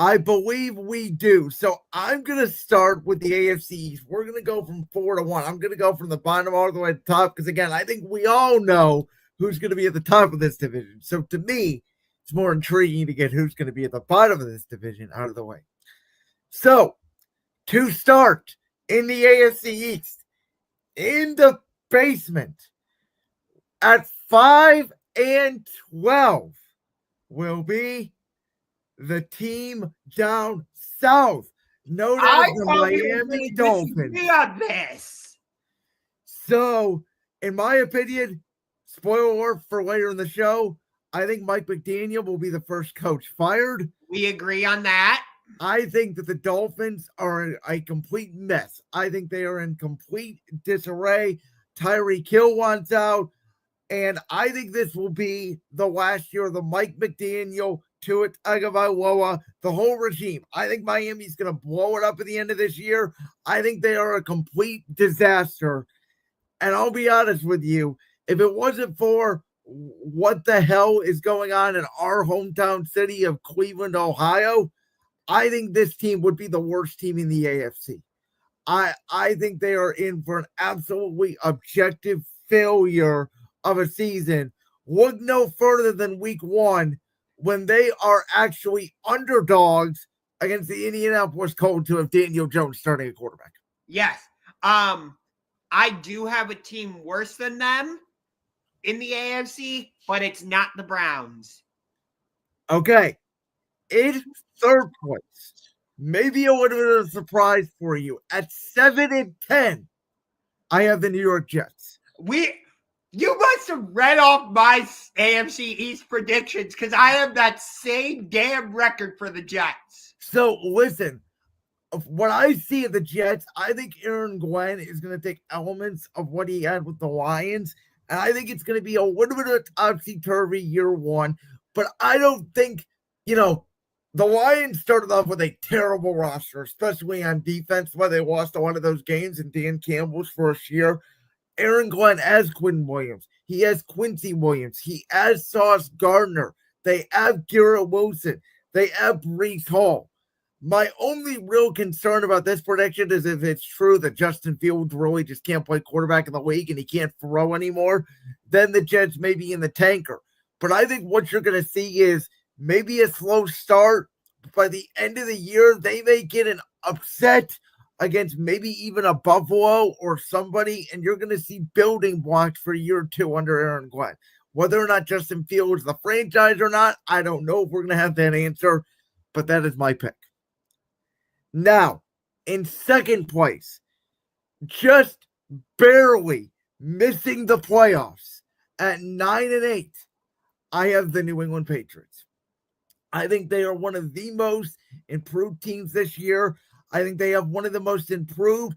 I believe we do. So I'm going to start with the AFC East. We're going to go from 4 to 1. I'm going to go from the bottom all the way to the top because, again, I think we all know who's going to be at the top of this division. So to me, it's more intriguing to get who's going to be at the bottom of this division out of the way. So to start in the AFC East, in the basement, at 5 and 12 will be the team down south, known as the Miami Dolphins. On this. So, in my opinion, spoiler alert for later in the show, I think Mike McDaniel will be the first coach fired. We agree on that. I think that the Dolphins are a complete mess. I think they are in complete disarray. Tyreek Hill wants out. And I think this will be the last year of the Mike McDaniel, Tua Tagovailoa, the whole regime. I think Miami's going to blow it up at the end of this year. I think they are a complete disaster. And I'll be honest with you, if it wasn't for what the hell is going on in our hometown city of Cleveland, Ohio, I think this team would be the worst team in the AFC. I think they are in for an absolutely objective failure of a season. Look no further than week 1 when they are actually underdogs against the Indianapolis Colts to have Daniel Jones starting a quarterback. Yes. I do have a team worse than them in the AFC, but it's not the Browns. Okay. In third place, maybe a little bit of a surprise for you. At 7 and 10, I have the New York Jets. You must have read off my AFC East predictions because I have that same damn record for the Jets. So, listen, what I see of the Jets, I think Aaron Glenn is going to take elements of what he had with the Lions, and I think it's going to be a little bit of a topsy-turvy year 1, but I don't think, the Lions started off with a terrible roster, especially on defense, where they lost a lot of those games in Dan Campbell's first year. Aaron Glenn has Quinn Williams. He has Quincy Williams. He has Sauce Gardner. They have Garrett Wilson. They have Breece Hall. My only real concern about this prediction is if it's true that Justin Fields really just can't play quarterback in the league and he can't throw anymore, then the Jets may be in the tanker. But I think what you're going to see is maybe a slow start. By the end of the year, they may get an upset against maybe even a Buffalo or somebody, and you're going to see building blocks for year 2 under Aaron Glenn. Whether or not Justin Fields the franchise or not, I don't know if we're going to have that answer, but that is my pick. Now, in second place, just barely missing the playoffs at 9 and 8, I have the New England Patriots. I think they are one of the most improved teams this year. I think they have one of the most improved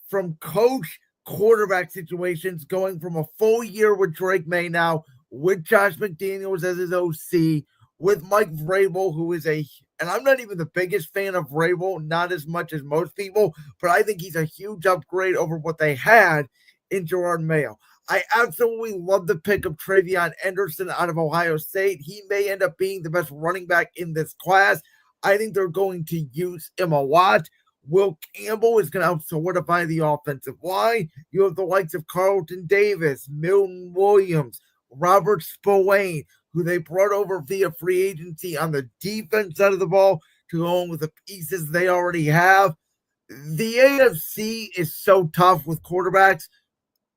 from coach quarterback situations, going from a full year with Drake May now, with Josh McDaniels as his OC, with Mike Vrabel, who is and I'm not even the biggest fan of Vrabel, not as much as most people, but I think he's a huge upgrade over what they had in Gerard Mayo. I absolutely love the pick of Travion Henderson out of Ohio State. He may end up being the best running back in this class. I think they're going to use him a lot. Will Campbell is going to help solidify the offensive line. You have the likes of Carlton Davis, Milton Williams, Robert Spillane, who they brought over via free agency on the defense side of the ball to go on with the pieces they already have. The AFC is so tough with quarterbacks.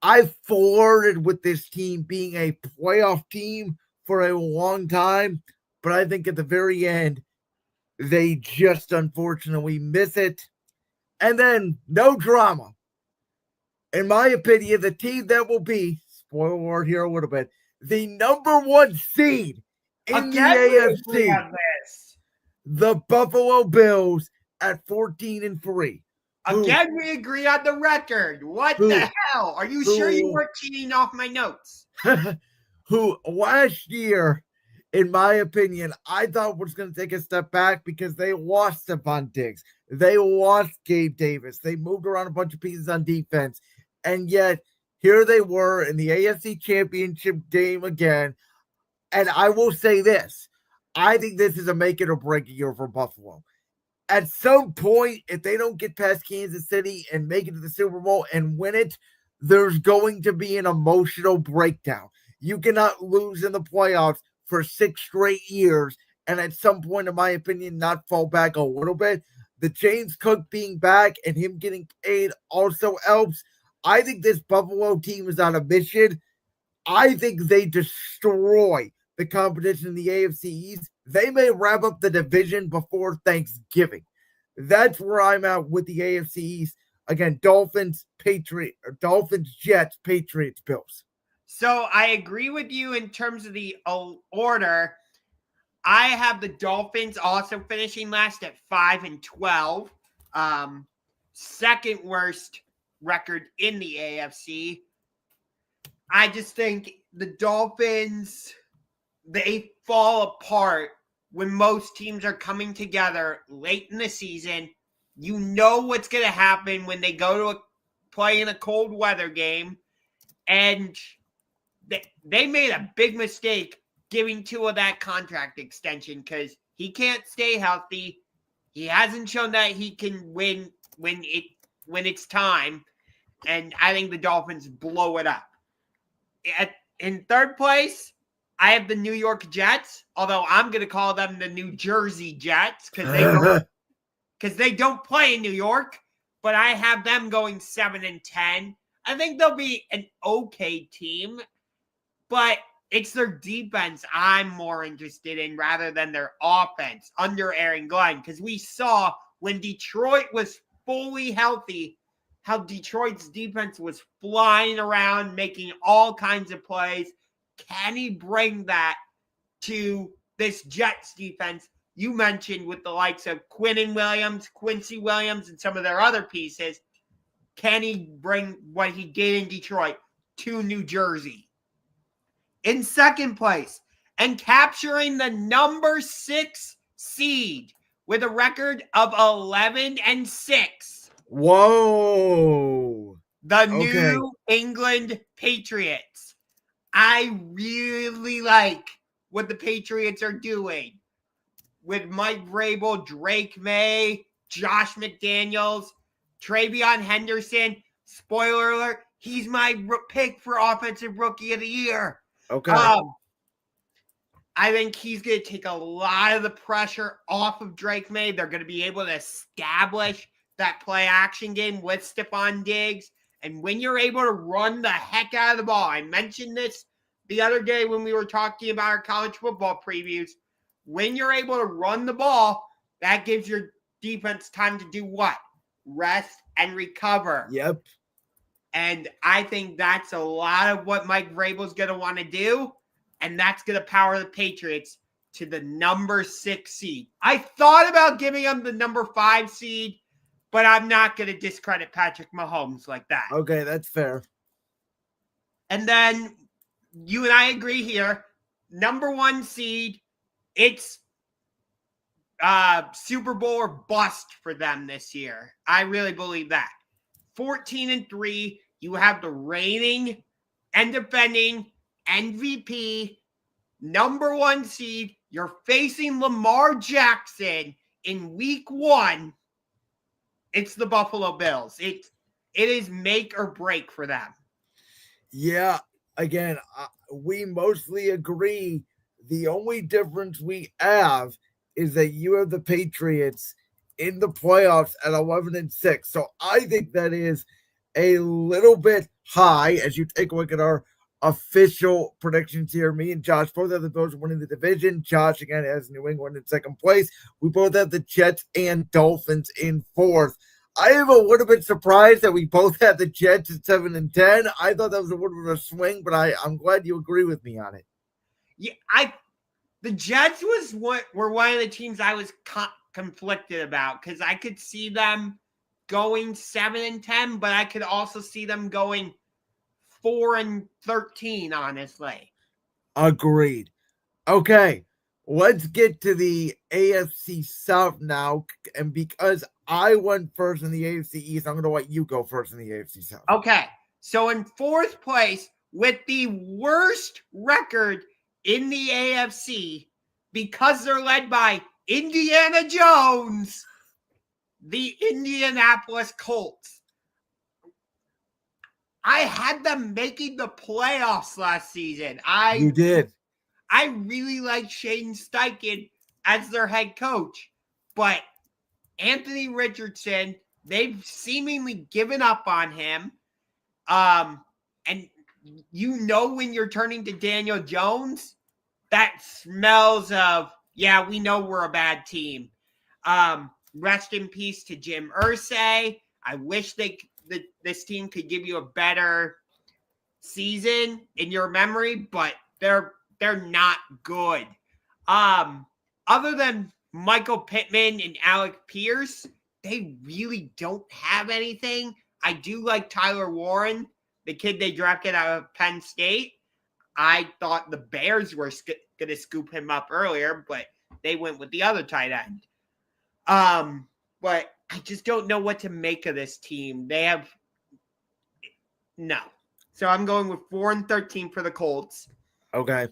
I've flirted with this team being a playoff team for a long time, but I think at the very end, they just unfortunately miss it. And then, no drama. In my opinion, the team that will be, spoiler alert here a little bit, the number 1 seed in the AFC, the Buffalo Bills at 14 and 3. Again, we agree on the record. What the hell? Are you sure you weren't cheating off my notes? Who last year, in my opinion, I thought was going to take a step back because they lost Stephon Diggs. They lost Gabe Davis. They moved around a bunch of pieces on defense. And yet, here they were in the AFC Championship game again. And I will say this. I think this is a make it or break it year for Buffalo. At some point, if they don't get past Kansas City and make it to the Super Bowl and win it, there's going to be an emotional breakdown. You cannot lose in the playoffs for 6 straight years and at some point, in my opinion, not fall back a little bit. The James Cook being back and him getting paid also helps. I think this Buffalo team is on a mission. I think they destroy the competition in the AFC East. They may wrap up the division before Thanksgiving. That's where I'm at with the AFC East. Again, Dolphins, Jets, Patriots, Bills. So I agree with you in terms of the order. I have the Dolphins also finishing last at 5-12. Second worst record in the AFC. I just think the Dolphins, they fall apart when most teams are coming together late in the season. You know what's going to happen when they go to play in a cold weather game. And they made a big mistake giving Tua that contract extension because he can't stay healthy. He hasn't shown that he can win when it's time. And I think the Dolphins blow it up. In third place, I have the New York Jets, although I'm going to call them the New Jersey Jets because they don't play in New York, but I have them going 7-10. I think they'll be an okay team, but it's their defense I'm more interested in rather than their offense under Aaron Glenn, because we saw when Detroit was fully healthy how Detroit's defense was flying around, making all kinds of plays. Can he bring that to this Jets defense you mentioned with the likes of Quincy Williams, and some of their other pieces? Can he bring what he did in Detroit to New Jersey? In second place and capturing the number 6 seed with a record of 11-6. Whoa. The New England Patriots. I really like what the Patriots are doing with Mike Vrabel, Drake May, Josh McDaniels, Travion Henderson. Spoiler alert, he's my pick for Offensive Rookie of the Year. Okay. I think he's going to take a lot of the pressure off of Drake May. They're going to be able to establish that play action game with Stephon Diggs. And when you're able to run the heck out of the ball, I mentioned this the other day when we were talking about our college football previews. When you're able to run the ball, that gives your defense time to do what? Rest and recover. Yep. And I think that's a lot of what Mike Vrabel's going to want to do. And that's going to power the Patriots to the number 6 seed. I thought about giving them the number 5 seed, but I'm not going to discredit Patrick Mahomes like that. Okay, that's fair. And then you and I agree here. Number 1 seed, it's Super Bowl or bust for them this year. I really believe that. 14-3, you have the reigning and defending MVP, number 1 seed. You're facing Lamar Jackson in week 1. It's the Buffalo Bills. It is make or break for them. Yeah, again, we mostly agree. The only difference we have is that you have the Patriots in the playoffs at 11-6. So I think that is a little bit high as you take a look at our official predictions here. Me and Josh both have the Bills winning the division. Josh again has New England in second place. We both have the Jets and Dolphins in fourth. I am a little bit surprised that we both have the Jets at 7-10. I thought that was a little bit of a swing, but I'm glad you agree with me on it. Yeah, the Jets were one of the teams I was conflicted about because I could see them going 7-10, but I could also see them going 4-13, honestly. Agreed. Okay, let's get to the AFC South now. And because I went first in the AFC East, I'm going to let you go first in the AFC South. Okay, so in fourth place with the worst record in the AFC, because they're led by Indiana Jones, the Indianapolis Colts. I had them making the playoffs last season. You did. I really like Shane Steichen as their head coach, but Anthony Richardson, they've seemingly given up on him. And you know when you're turning to Daniel Jones, that smells of, yeah, we know we're a bad team. Rest in peace to Jim Irsay. I wish this team could give you a better season in your memory, but they're not good. Other than Michael Pittman and Alec Pierce, they really don't have anything. I do like Tyler Warren, the kid they drafted out of Penn State. I thought the Bears were going to scoop him up earlier, but they went with the other tight end. But I just don't know what to make of this team. They have no. So I'm going with 4-13 for the Colts. Okay.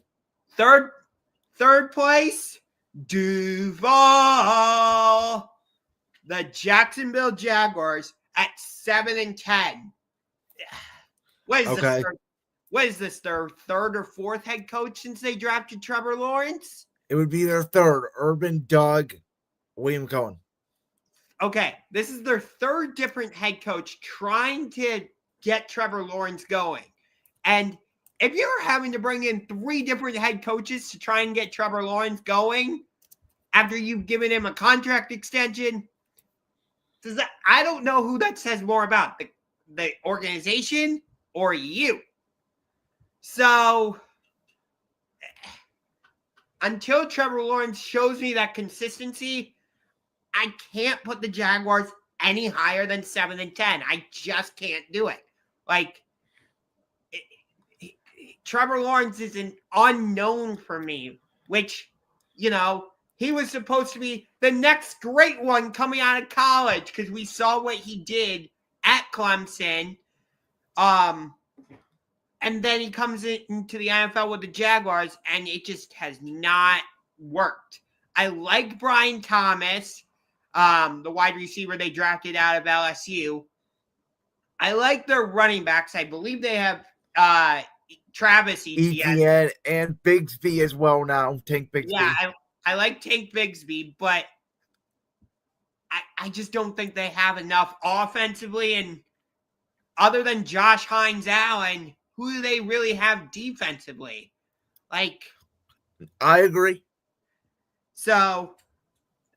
Third place, Duval. The Jacksonville Jaguars at 7-10. What is this? What is this? Their third or fourth head coach since they drafted Trevor Lawrence? It would be their third. Urban, Doug, William Cohen. Okay, this is their third different head coach trying to get Trevor Lawrence going. And if you're having to bring in 3 different head coaches to try and get Trevor Lawrence going after you've given him a contract extension, I don't know who that says more about, the organization or you. So until Trevor Lawrence shows me that consistency, I can't put the Jaguars any higher than 7-10. I just can't do it. Trevor Lawrence is an unknown for me, which, he was supposed to be the next great one coming out of college because we saw what he did at Clemson. And then he comes into the NFL with the Jaguars, and it just has not worked. I like Brian Thomas, the wide receiver they drafted out of LSU. I like their running backs. I believe they have Travis Etienne and Bigsby as well now. Tank Bigsby. Yeah, I like Tank Bigsby, but I just don't think they have enough offensively. And other than Josh Hines-Allen, who do they really have defensively? I agree. So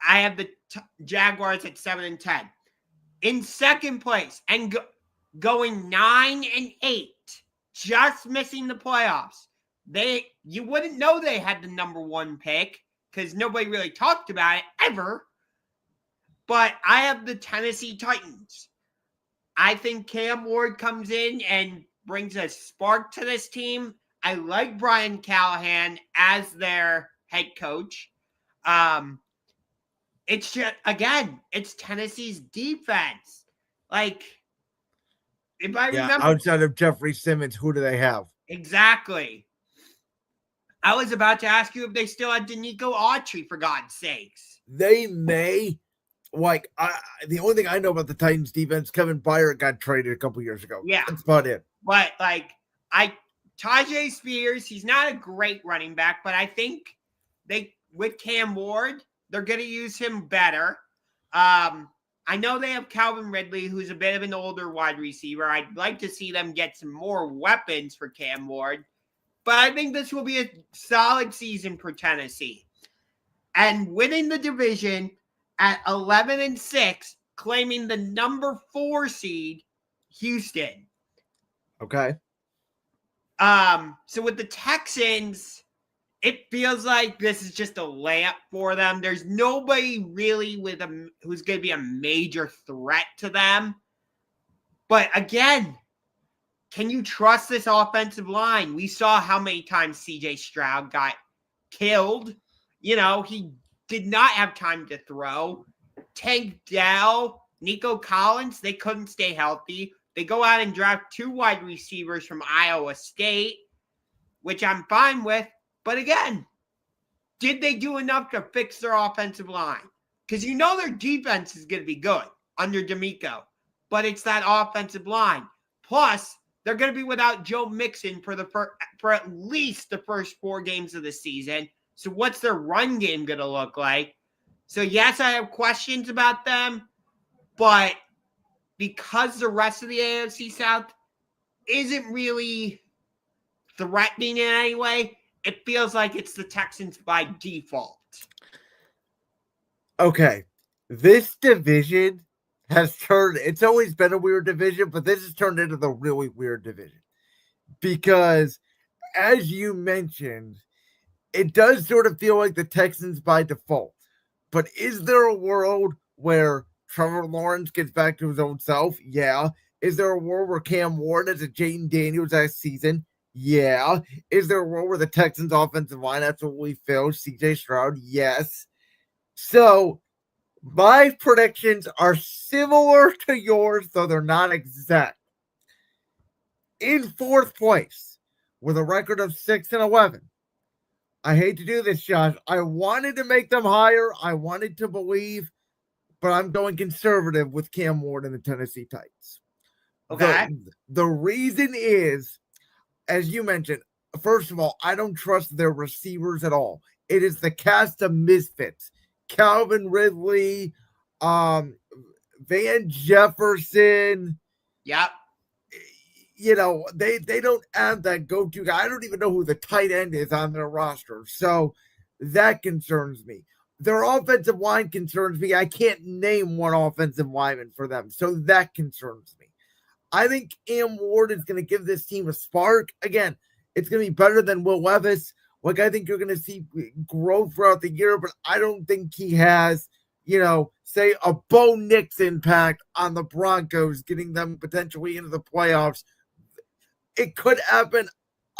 I have the Jaguars at 7-10. In second place and going 9-8, just missing the playoffs. You wouldn't know they had the number 1 pick because nobody really talked about it ever. But I have the Tennessee Titans. I think Cam Ward comes in and brings a spark to this team. I like Brian Callahan as their head coach. It's just, again, it's Tennessee's defense. If I remember, outside of Jeffrey Simmons, who do they have? Exactly. I was about to ask you if they still had Danico Autry, for God's sakes. They may. The only thing I know about the Titans defense, Kevin Byard got traded a couple years ago. Yeah. That's about it. But, Tajay Spears, he's not a great running back, but I think with Cam Ward, they're going to use him better. I know they have Calvin Ridley, who's a bit of an older wide receiver. I'd like to see them get some more weapons for Cam Ward. But I think this will be a solid season for Tennessee. And winning the division at 11-6, claiming the number 4 seed, Houston. Okay. So with the Texans, it feels like this is just a layup for them. There's nobody really who's going to be a major threat to them. But again, can you trust this offensive line? We saw how many times CJ Stroud got killed. He did not have time to throw. Tank Dell, Nico Collins, they couldn't stay healthy. They go out and draft 2 wide receivers from Iowa State, which I'm fine with. But again, did they do enough to fix their offensive line? Because you know their defense is going to be good under D'Amico, but it's that offensive line. Plus, they're going to be without Joe Mixon for at least the first 4 games of the season. So what's their run game going to look like? So yes, I have questions about them, but because the rest of the AFC South isn't really threatening in any way, it feels like it's the Texans by default. Okay, this division has turned, it's always been a weird division, but this has turned into the really weird division. Because, as you mentioned, it does sort of feel like the Texans by default. But is there a world where Trevor Lawrence gets back to his own self? Yeah. Is there a world where Cam Ward is a Jaden Daniels last season? Yeah. Is there a world where the Texans offensive line absolutely fails? CJ Stroud? Yes. So my predictions are similar to yours, though they're not exact. In 4th place, with a record of 6-11. I hate to do this, Josh. I wanted to make them higher. I wanted to believe, but I'm going conservative with Cam Ward and the Tennessee Titans. Okay. The reason is, as you mentioned, first of all, I don't trust their receivers at all. It is the cast of misfits. Calvin Ridley, Van Jefferson. Yep. You know, they don't have that go-to guy. I don't even know who the tight end is on their roster. So that concerns me. Their offensive line concerns me. I can't name one offensive lineman for them. So that concerns me. I think Cam Ward is going to give this team a spark. Again, it's going to be better than Will Levis. Like, I think you're going to see growth throughout the year, but I don't think he has, you know, say a Bo Nix impact on the Broncos, getting them potentially into the playoffs. It could happen.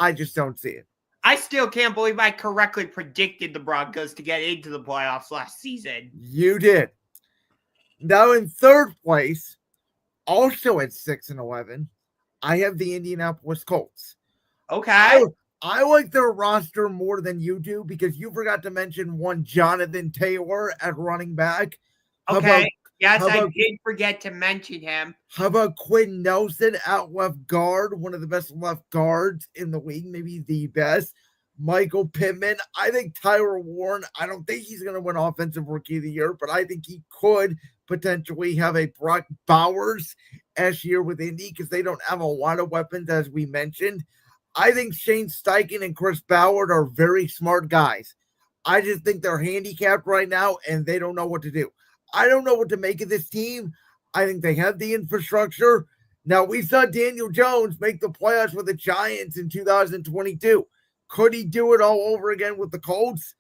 I just don't see it. I still can't believe I correctly predicted the Broncos to get into the playoffs last season. You did. Now in 3rd place, also at 6-11, I have the Indianapolis Colts. Okay. I like their roster more than you do because you forgot to mention one Jonathan Taylor at running back. Okay. Yes, I did forget to mention him. How about Quinn Nelson at left guard, one of the best left guards in the league, maybe the best. Michael Pittman. I think Tyler Warren, I don't think he's going to win Offensive Rookie of the Year, but I think he could potentially have a Brock Bowers-esque year with Indy because they don't have a lot of weapons, as we mentioned. I think Shane Steichen and Chris Ballard are very smart guys. I just think they're handicapped right now, and they don't know what to do. I don't know what to make of this team. I think they have the infrastructure. Now, we saw Daniel Jones make the playoffs with the Giants in 2022. Could he do it all over again with the Colts?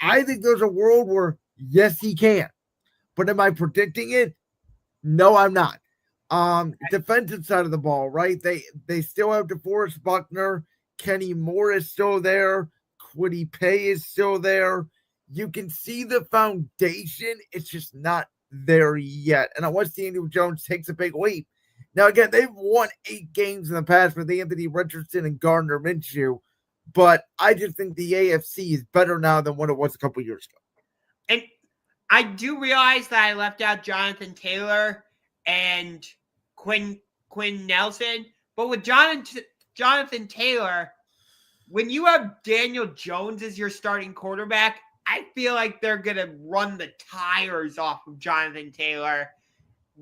I think there's a world where, yes, he can. But am I predicting it? No, I'm not. Defensive side of the ball, right? They still have DeForest Buckner. Kenny Moore is still there. Kwity Paye is still there. You can see the foundation. It's just not there yet. And unless Daniel Jones takes a big leap. Now, again, they've won 8 games in the past with Anthony Richardson and Gardner Minshew. But I just think the AFC is better now than what it was a couple years ago. And I do realize that I left out Jonathan Taylor and Quinn Nelson. But with Jonathan Taylor, when you have Daniel Jones as your starting quarterback, I feel like they're going to run the tires off of Jonathan Taylor.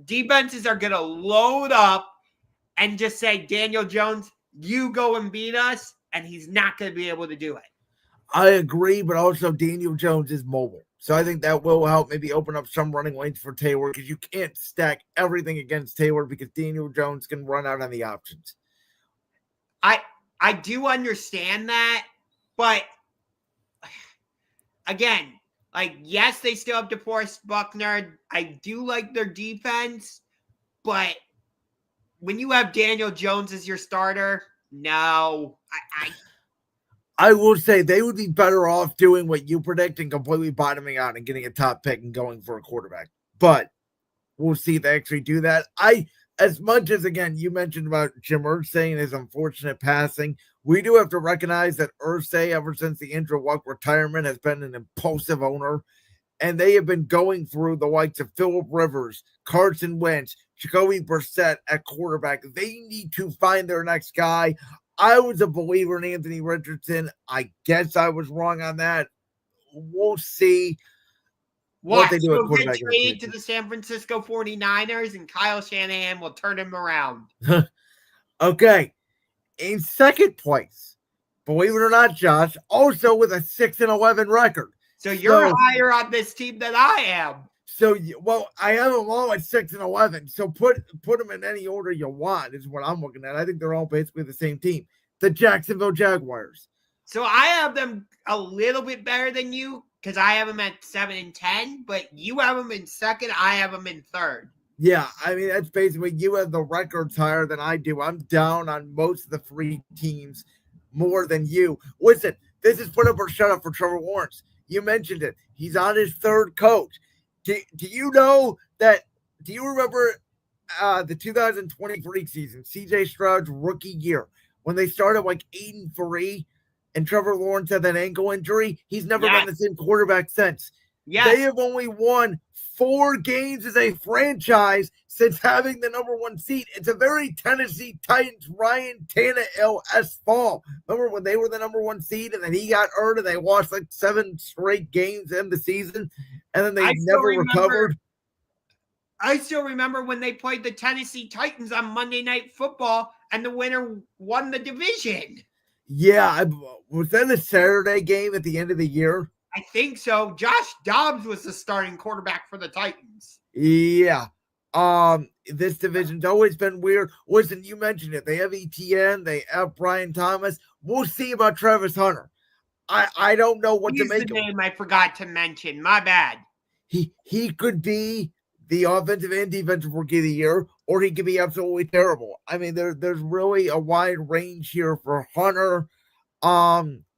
Defenses are going to load up and just say, Daniel Jones, you go and beat us, and he's not going to be able to do it. I agree, but also Daniel Jones is mobile. So I think that will help maybe open up some running lanes for Taylor because you can't stack everything against Taylor because Daniel Jones can run out on the options. I do understand that, but again, like, yes, they still have DeForest Buckner. I do like their defense, but when you have Daniel Jones as your starter, no. I will say they would be better off doing what you predict and completely bottoming out and getting a top pick and going for a quarterback. But we'll see if they actually do that. as much as, again, you mentioned about Jim Irsay and his unfortunate passing, we do have to recognize that Irsay, ever since the Andrew Luck retirement, has been an impulsive owner, and they have been going through the likes of Phillip Rivers, Carson Wentz, Jacoby Brissett at quarterback. They need to find their next guy. I was a believer in Anthony Richardson. I guess I was wrong on that. We'll see what they do at So get quarterback. traded to the San Francisco 49ers, and Kyle Shanahan will turn him around. Okay. In second place, believe it or not, Josh, also with a 6-11 record. So you're higher on this team than I am. So, well, I have them all at 6-11. So put them in any order you want is what I'm looking at. I think they're all basically the same team. The Jacksonville Jaguars. So I have them a little bit better than you because I have them at 7-10, but you have them in second. I have them in third. Yeah, I mean, that's basically, you have the records higher than I do. I'm down on most of the free teams more than you. Listen, this is put up or shut up for Trevor Lawrence. You mentioned it. He's on his third coach. Do you know that? Do you remember the 2023 season, CJ Stroud's rookie year, when they started like 8-3 and Trevor Lawrence had that ankle injury? He's never been the same quarterback since. Yes. They have only won 4 games as a franchise since having the number 1 seed. It's a very Tennessee Titans Ryan Tannehill-esque fall. Remember when they were the number 1 seed and then he got hurt and they lost like 7 straight games in the season and then they never recovered? I still remember when they played the Tennessee Titans on Monday Night Football and the winner won the division. Yeah, was that the Saturday game at the end of the year? I think so. Josh Dobbs was the starting quarterback for the Titans. Yeah. This division's always been weird. Listen, you mentioned it. They have ETN. They have Brian Thomas. We'll see about Travis Hunter. I don't know what to make of. He's the name I forgot to mention. My bad. He could be the offensive and defensive rookie of the year, or he could be absolutely terrible. I mean, there's really a wide range here for Hunter.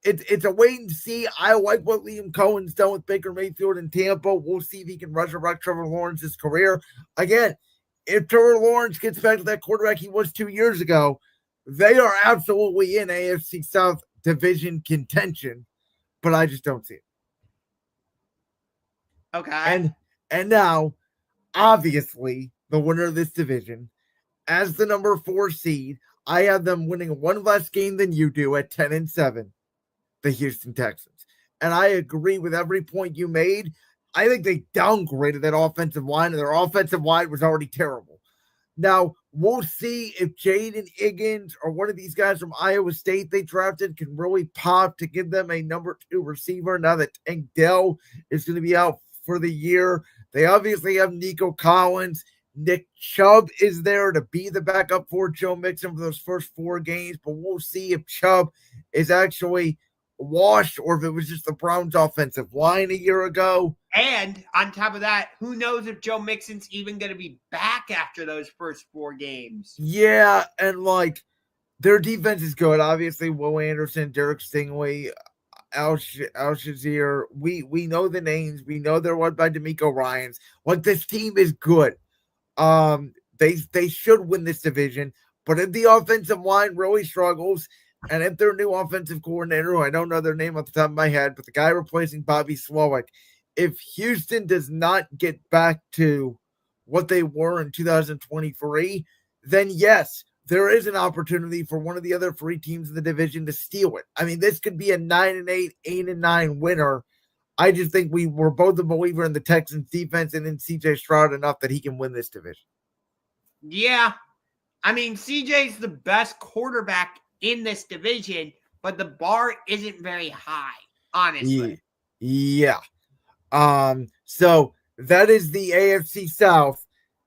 It's a wait and see. I like what Liam Cohen's done with Baker Mayfield in Tampa. We'll see if he can resurrect Trevor Lawrence's career. Again, if Trevor Lawrence gets back to that quarterback he was 2 years ago, they are absolutely in AFC South division contention, but I just don't see it. Okay. And now, obviously, the winner of this division, as the number 4 seed, I have them winning 1 less game than you do at 10-7. The Houston Texans. And I agree with every point you made. I think they downgraded that offensive line, and their offensive line was already terrible. Now, we'll see if Jaden Higgins or one of these guys from Iowa State they drafted can really pop to give them a number 2 receiver now that Tank Dell is going to be out for the year. They obviously have Nico Collins. Nick Chubb is there to be the backup for Joe Mixon for those first 4 games, but we'll see if Chubb is actually washed or if it was just the Browns offensive line a year ago. And on top of that, who knows if Joe Mixon's even going to be back after those first 4 games. Yeah, and like their defense is good. Obviously, Will Anderson, Derek Stingley, Al Shazier. We know the names. We know they're led by D'Amico Ryans. Like, this team is good. They should win this division, but if the offensive line really struggles, and if their new offensive coordinator, who I don't know their name off the top of my head, but the guy replacing Bobby Slowick, if Houston does not get back to what they were in 2023, then yes, there is an opportunity for one of the other 3 teams in the division to steal it. I mean, this could be a 9-8, 8-9 winner. I just think we were both a believer in the Texans defense and in CJ Stroud enough that he can win this division. Yeah. I mean, CJ's the best quarterback in this division, but the bar isn't very high, honestly. Yeah. So that is the AFC South.